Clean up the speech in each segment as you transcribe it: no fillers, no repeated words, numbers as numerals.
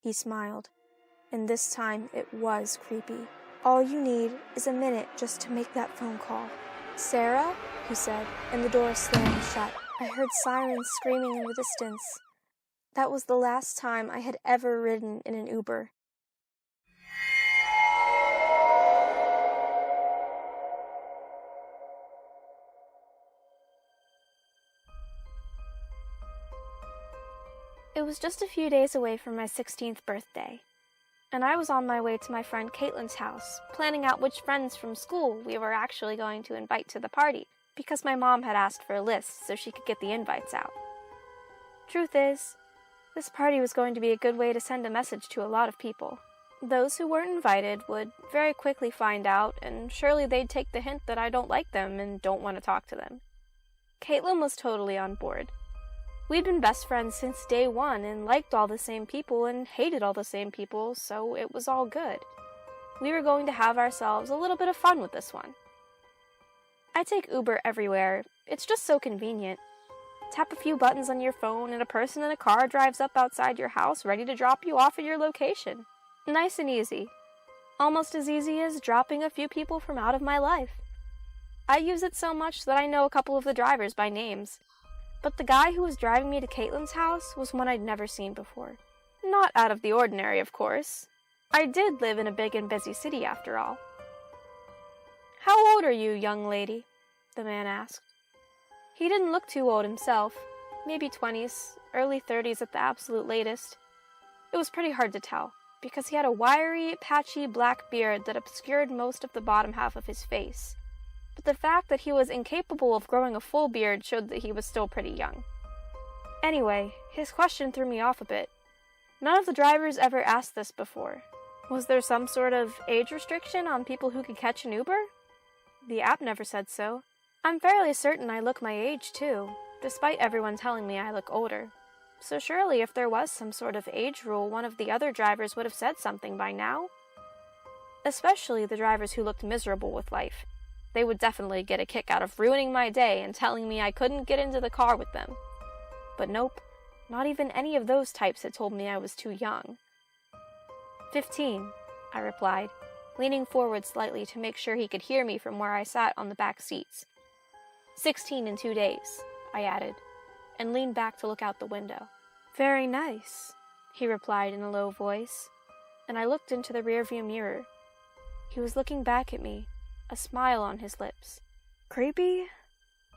He smiled, and this time it was creepy. "All you need is a minute just to make that phone call." "Sarah?" he said, and the door slammed shut. I heard sirens screaming in the distance. That was the last time I had ever ridden in an Uber. It was just a few days away from my 16th birthday, and I was on my way to my friend Caitlin's house, planning out which friends from school we were actually going to invite to the party, because my mom had asked for a list so she could get the invites out. Truth is, this party was going to be a good way to send a message to a lot of people. Those who weren't invited would very quickly find out, and surely they'd take the hint that I don't like them and don't want to talk to them. Caitlin was totally on board. We'd been best friends since day one and liked all the same people and hated all the same people, so it was all good. We were going to have ourselves a little bit of fun with this one. I take Uber everywhere. It's just so convenient. Tap a few buttons on your phone and a person in a car drives up outside your house ready to drop you off at your location. Nice and easy. Almost as easy as dropping a few people from out of my life. I use it so much that I know a couple of the drivers by names. But the guy who was driving me to Caitlin's house was one I'd never seen before. Not out of the ordinary, of course. I did live in a big and busy city, after all. "How old are you, young lady?" the man asked. He didn't look too old himself. Maybe 20s, early 30s at the absolute latest. It was pretty hard to tell, because he had a wiry, patchy black beard that obscured most of the bottom half of his face. But the fact that he was incapable of growing a full beard showed that he was still pretty young. Anyway, his question threw me off a bit. None of the drivers ever asked this before. Was there some sort of age restriction on people who could catch an Uber? The app never said so. I'm fairly certain I look my age too, despite everyone telling me I look older. So surely if there was some sort of age rule, one of the other drivers would have said something by now. Especially the drivers who looked miserable with life. They would definitely get a kick out of ruining my day and telling me I couldn't get into the car with them. But nope, not even any of those types had told me I was too young. 15, I replied, leaning forward slightly to make sure he could hear me from where I sat on the back seats. 16 in 2 days, I added, and leaned back to look out the window. Very nice, he replied in a low voice, and I looked into the rearview mirror. He was looking back at me, a smile on his lips. Creepy?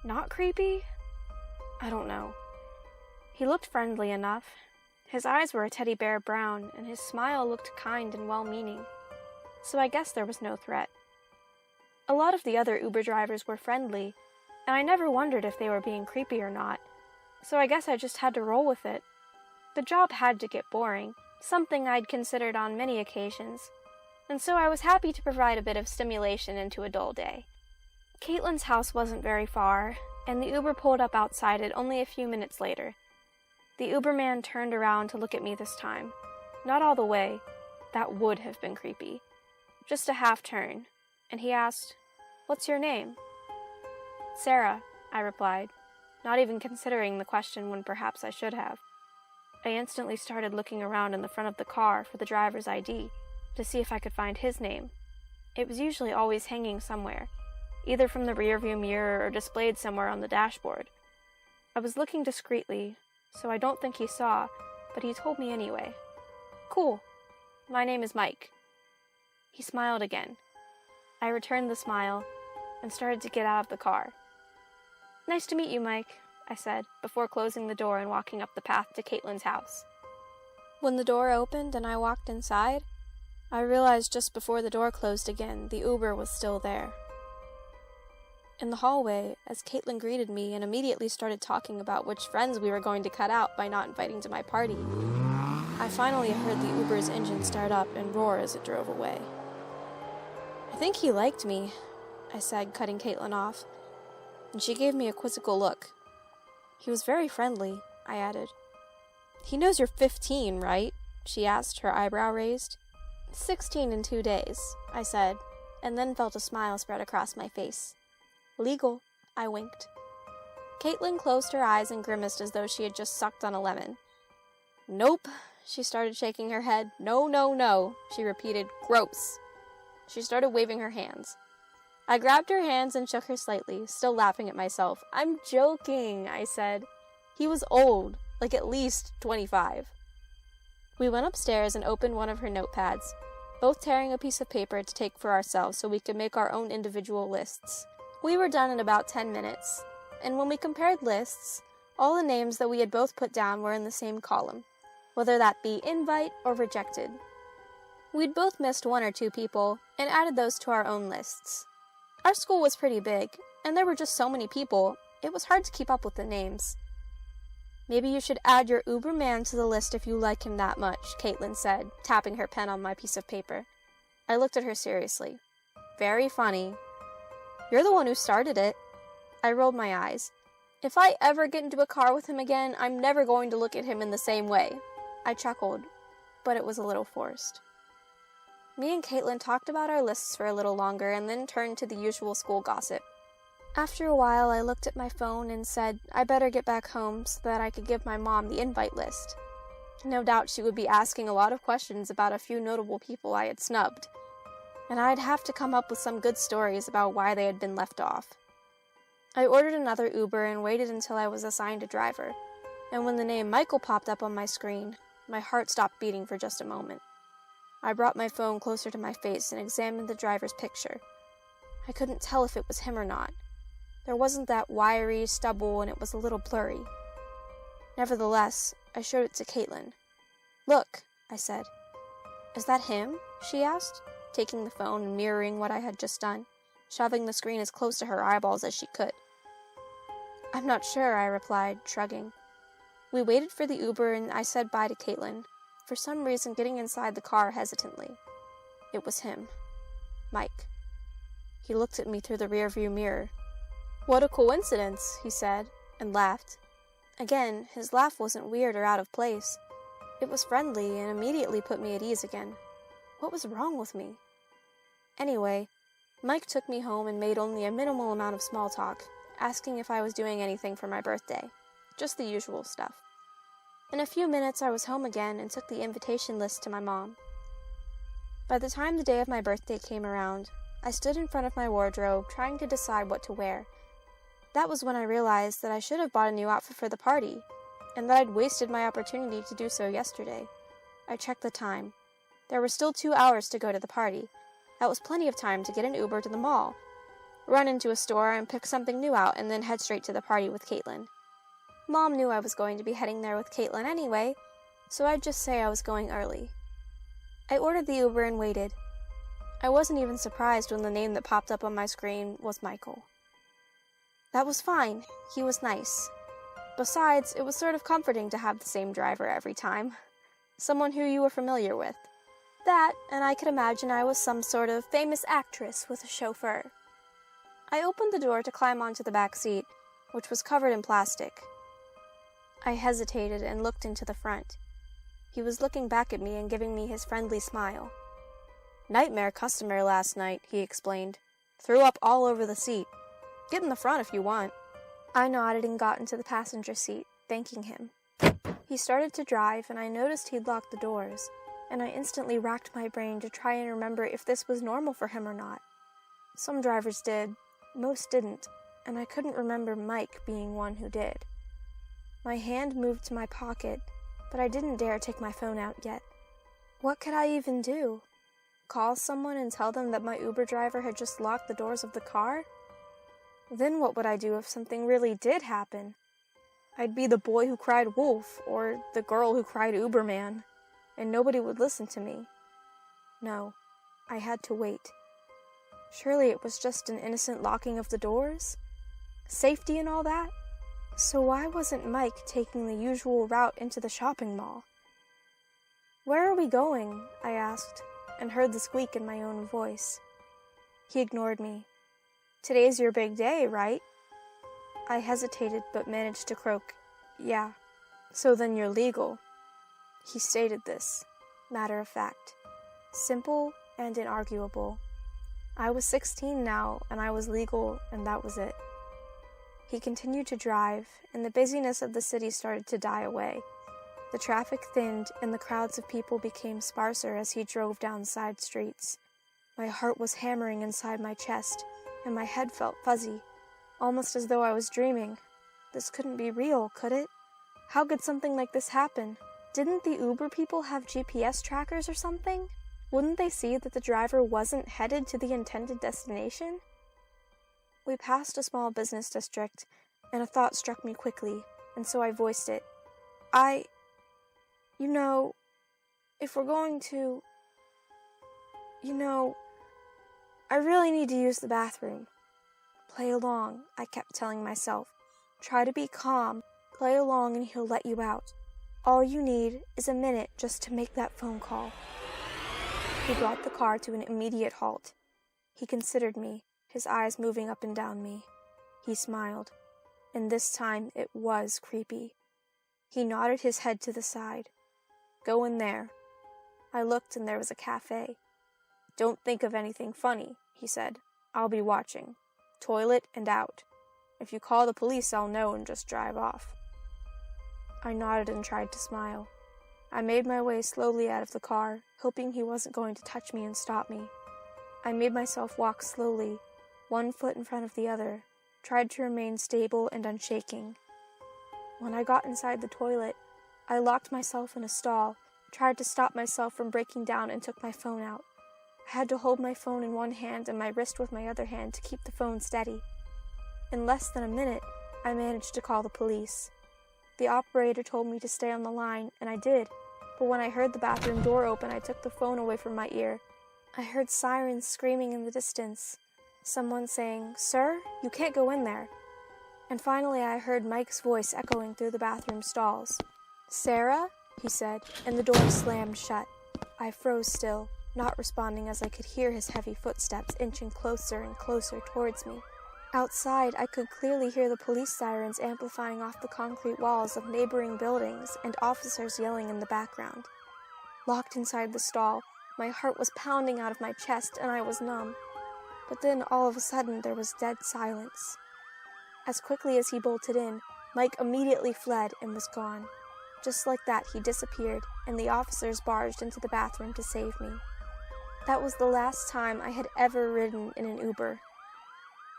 Not creepy? I don't know. He looked friendly enough. His eyes were a teddy bear brown, and his smile looked kind and well-meaning. So I guess there was no threat. A lot of the other Uber drivers were friendly, and I never wondered if they were being creepy or not. So I guess I just had to roll with it. The job had to get boring, something I'd considered on many occasions. And so I was happy to provide a bit of stimulation into a dull day. Caitlin's house wasn't very far, and the Uber pulled up outside it only a few minutes later. The Uber man turned around to look at me this time. Not all the way. That would have been creepy. Just a half turn, and he asked, "What's your name?" "Sarah," I replied, not even considering the question when perhaps I should have. I instantly started looking around in the front of the car for the driver's ID, to see if I could find his name. It was usually always hanging somewhere, either from the rearview mirror or displayed somewhere on the dashboard. I was looking discreetly, so I don't think he saw, but he told me anyway. "Cool. My name is Mike." He smiled again. I returned the smile and started to get out of the car. "Nice to meet you, Mike," I said, before closing the door and walking up the path to Caitlin's house. When the door opened and I walked inside, I realized just before the door closed again, the Uber was still there. In the hallway, as Caitlin greeted me and immediately started talking about which friends we were going to cut out by not inviting to my party, I finally heard the Uber's engine start up and roar as it drove away. "I think he liked me," I said, cutting Caitlin off, and she gave me a quizzical look. "He was very friendly," I added. "He knows you're 15, right?" she asked, her eyebrow raised. 16 in 2 days, I said, and then felt a smile spread across my face. "Legal," I winked. Caitlin closed her eyes and grimaced as though she had just sucked on a lemon. "Nope," She started shaking her head. No, no, no. She repeated, gross. She started waving her hands. I grabbed her hands and shook her slightly, still laughing at myself. I'm joking, I said. He was old, like at least 25. We went upstairs and opened one of her notepads, both tearing a piece of paper to take for ourselves so we could make our own individual lists. We were done in about 10 minutes, and when we compared lists, all the names that we had both put down were in the same column, whether that be invite or rejected. We'd both missed 1 or 2 people and added those to our own lists. Our school was pretty big, and there were just so many people, it was hard to keep up with the names. Maybe you should add your Uber man to the list if you like him that much, Caitlin said, tapping her pen on my piece of paper. I looked at her seriously. Very funny. You're the one who started it. I rolled my eyes. If I ever get into a car with him again, I'm never going to look at him in the same way. I chuckled, but it was a little forced. Me and Caitlin talked about our lists for a little longer and then turned to the usual school gossip. After a while, I looked at my phone and said I better get back home so that I could give my mom the invite list. No doubt she would be asking a lot of questions about a few notable people I had snubbed, and I'd have to come up with some good stories about why they had been left off. I ordered another Uber and waited until I was assigned a driver, and when the name Michael popped up on my screen, my heart stopped beating for just a moment. I brought my phone closer to my face and examined the driver's picture. I couldn't tell if it was him or not. There wasn't that wiry stubble, and it was a little blurry. Nevertheless, I showed it to Caitlin. Look, I said. Is that him? She asked, taking the phone and mirroring what I had just done, shoving the screen as close to her eyeballs as she could. I'm not sure, I replied, shrugging. We waited for the Uber, and I said bye to Caitlin, for some reason getting inside the car hesitantly. It was him. Mike. He looked at me through the rearview mirror. What a coincidence, he said, and laughed. Again, his laugh wasn't weird or out of place. It was friendly and immediately put me at ease again. What was wrong with me? Anyway, Mike took me home and made only a minimal amount of small talk, asking if I was doing anything for my birthday. Just the usual stuff. In a few minutes, I was home again and took the invitation list to my mom. By the time the day of my birthday came around, I stood in front of my wardrobe trying to decide what to wear. That was when I realized that I should have bought a new outfit for the party, and that I'd wasted my opportunity to do so yesterday. I checked the time. There were still 2 hours to go to the party. That was plenty of time to get an Uber to the mall, run into a store and pick something new out, and then head straight to the party with Caitlin. Mom knew I was going to be heading there with Caitlin anyway, so I'd just say I was going early. I ordered the Uber and waited. I wasn't even surprised when the name that popped up on my screen was Michael. That was fine. He was nice. Besides, it was sort of comforting to have the same driver every time. Someone who you were familiar with. That, and I could imagine I was some sort of famous actress with a chauffeur. I opened the door to climb onto the back seat, which was covered in plastic. I hesitated and looked into the front. He was looking back at me and giving me his friendly smile. Nightmare customer last night, he explained. Threw up all over the seat. Get in the front if you want. I nodded and got into the passenger seat, thanking him. He started to drive, and I noticed he'd locked the doors, and I instantly racked my brain to try and remember if this was normal for him or not. Some drivers did, most didn't, and I couldn't remember Mike being one who did. My hand moved to my pocket, but I didn't dare take my phone out yet. What could I even do? Call someone and tell them that my Uber driver had just locked the doors of the car? Then what would I do if something really did happen? I'd be the boy who cried wolf, or the girl who cried Uberman, and nobody would listen to me. No, I had to wait. Surely it was just an innocent locking of the doors? Safety and all that? So why wasn't Mike taking the usual route into the shopping mall? Where are we going? I asked, and heard the squeak in my own voice. He ignored me. Today's your big day, right? I hesitated but managed to croak, yeah. So then you're legal. He stated this, matter of fact. Simple and inarguable. I was 16 now, and I was legal, and that was it. He continued to drive, and the busyness of the city started to die away. The traffic thinned, and the crowds of people became sparser as he drove down side streets. My heart was hammering inside my chest, and my head felt fuzzy, almost as though I was dreaming. This couldn't be real, could it? How could something like this happen? Didn't the Uber people have GPS trackers or something? Wouldn't they see that the driver wasn't headed to the intended destination? We passed a small business district, and a thought struck me quickly, and so I voiced it. If we're going to... I really need to use the bathroom. Play along, I kept telling myself. Try to be calm. Play along and he'll let you out. All you need is a minute just to make that phone call. He brought the car to an immediate halt. He considered me, his eyes moving up and down me. He smiled, and this time it was creepy. He nodded his head to the side. Go in there. I looked and there was a cafe. Don't think of anything funny, he said. I'll be watching. Toilet and out. If you call the police, I'll know and just drive off. I nodded and tried to smile. I made my way slowly out of the car, hoping he wasn't going to touch me and stop me. I made myself walk slowly, one foot in front of the other, tried to remain stable and unshaking. When I got inside the toilet, I locked myself in a stall, tried to stop myself from breaking down, and took my phone out. I had to hold my phone in one hand and my wrist with my other hand to keep the phone steady. In less than a minute, I managed to call the police. The operator told me to stay on the line, and I did, but when I heard the bathroom door open, I took the phone away from my ear. I heard sirens screaming in the distance, someone saying, "Sir, you can't go in there." And finally I heard Mike's voice echoing through the bathroom stalls. "Sarah?" he said, and the door slammed shut. I froze still, not responding as I could hear his heavy footsteps inching closer and closer towards me. Outside, I could clearly hear the police sirens amplifying off the concrete walls of neighboring buildings and officers yelling in the background. Locked inside the stall, my heart was pounding out of my chest and I was numb. But then, all of a sudden, there was dead silence. As quickly as he bolted in, Mike immediately fled and was gone. Just like that, he disappeared, and the officers barged into the bathroom to save me. That was the last time I had ever ridden in an Uber.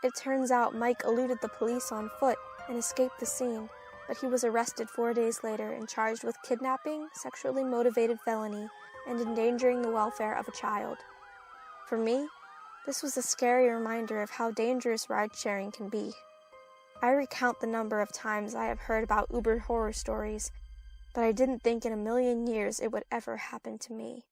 It turns out Mike eluded the police on foot and escaped the scene, but he was arrested 4 days later and charged with kidnapping, sexually motivated felony, and endangering the welfare of a child. For me, this was a scary reminder of how dangerous ride-sharing can be. I recount the number of times I have heard about Uber horror stories, but I didn't think in a million years it would ever happen to me.